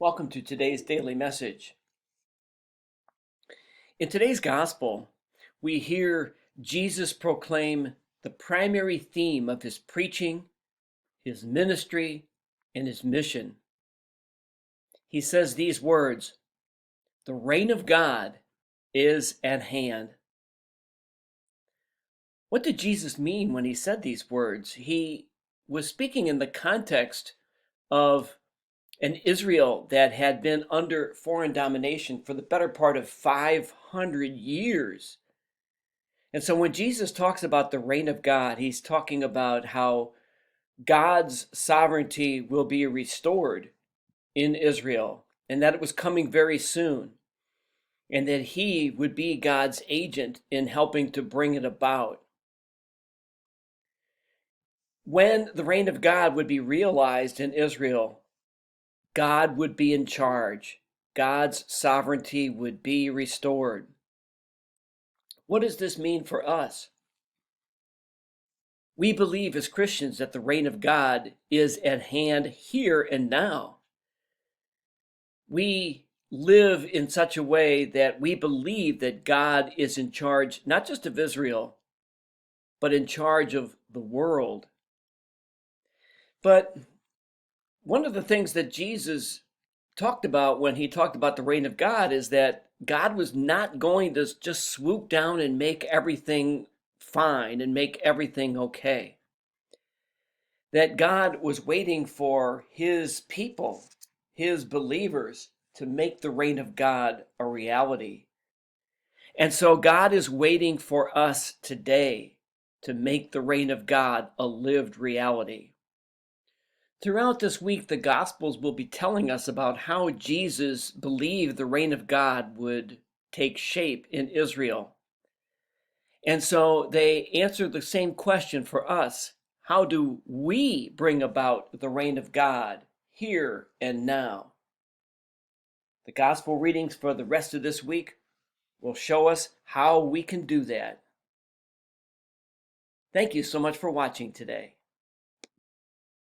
Welcome to today's daily message. In today's gospel, we hear Jesus proclaim the primary theme of his preaching, his ministry, and his mission. He says these words, "The reign of God is at hand." What did Jesus mean when he said these words? He was speaking in the context of an Israel that had been under foreign domination for the better part of 500 years. And so when Jesus talks about the reign of God, he's talking about how God's sovereignty will be restored in Israel and that it was coming very soon and that he would be God's agent in helping to bring it about. When the reign of God would be realized in Israel, God would be in charge. God's sovereignty would be restored. What does this mean for us? We believe as Christians that the reign of God is at hand here and now. We live in such a way that we believe that God is in charge, not just of Israel, but in charge of the world. But one of the things that Jesus talked about when he talked about the reign of God is that God was not going to just swoop down and make everything fine and make everything okay. That God was waiting for his people, his believers, to make the reign of God a reality. And so God is waiting for us today to make the reign of God a lived reality. Throughout this week, the Gospels will be telling us about how Jesus believed the reign of God would take shape in Israel. And so they answer the same question for us. How do we bring about the reign of God here and now? The Gospel readings for the rest of this week will show us how we can do that. Thank you so much for watching today.